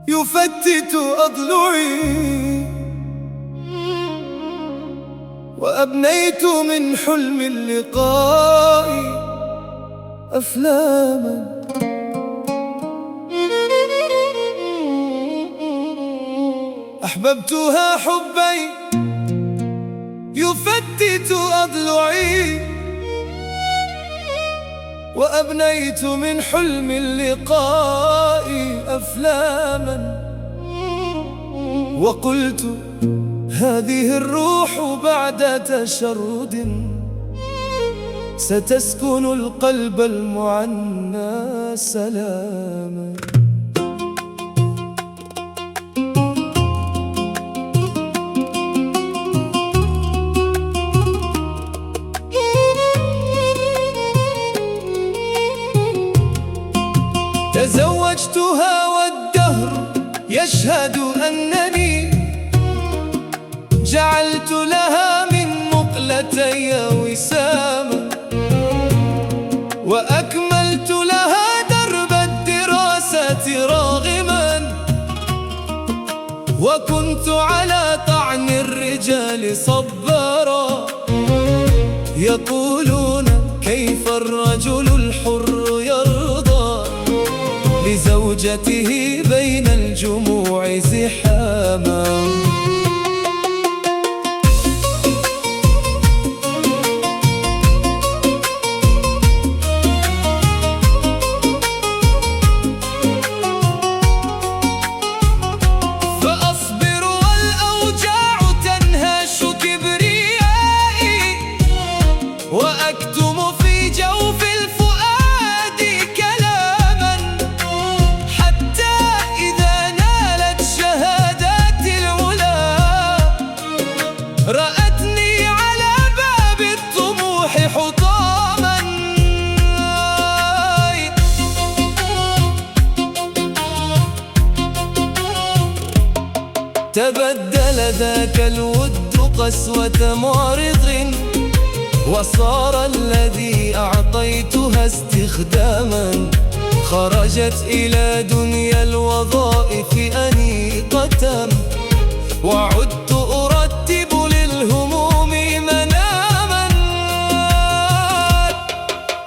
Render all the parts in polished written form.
يفتت أضلعي، وأبنيت من حلم اللقاء أفلاما. أحببتها حبي يفتت أضلعي، وأبنيت من حلم اللقاء أفلاما. وقلت هذه الروح بعد تشرد ستسكن القلب المعنى سلاما. تزوجتها والدهر يشهد أنني جعلت لها من مقلتي وساما، وأكملت لها درب الدراسة راغما، وكنت على طعن الرجال صبارا. يقولون كيف الرجل الحر يرضى لزوجته بين الجموع زحاما. فأصبر والأوجاع تنهش كبريائي، وأكتم في جوف الفؤاد كلاما، حتى إذا نالت شهادات العلا رأتني على باب الطموح حطاما. تبدل ذاك الود قسوة معرض، وصار الذي أعطيتها استخداما. خرجت إلى دنيا الوظائف أنيقة، وعدت أرتب للهموم مناما.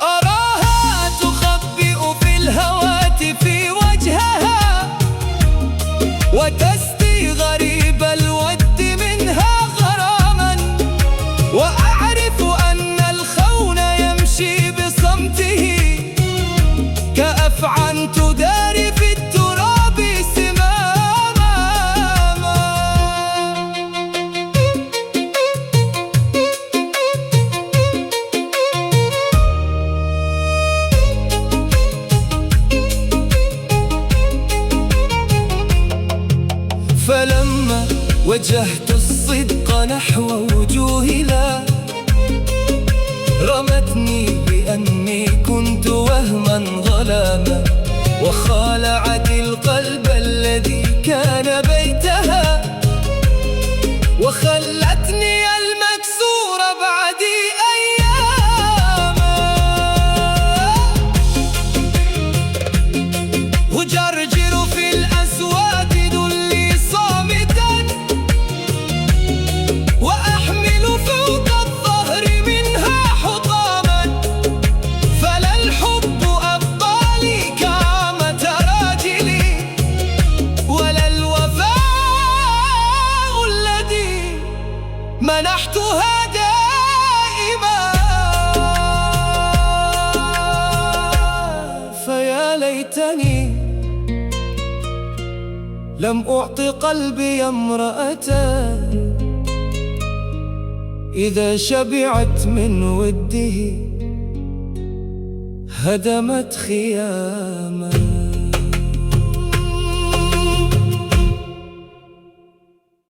أراها تخبئ في الهواتف وجهها، وتسقي غريب الود منها غراما. وأعرف أن الخون يمشي بصمته كأفعى تداري في التراب سماما. فلما وجهت الصدق نحو وجوهها رمتني بأني كنت وهما ظلاما، وخالعت القلب الذي كان بيتها، وخلتني المكسور بعدي أياما. وجرجر في الأسواد ذلي صامتا، وأحمل فوق الظهر منها حطاما. فلا الحب أبقى لي كرامة راجلي، ولا الوفاء الذي منحتها دائما. فيا ليتني لم أعط قلبي امرأة إذا شبعت من وده هدمت خياما.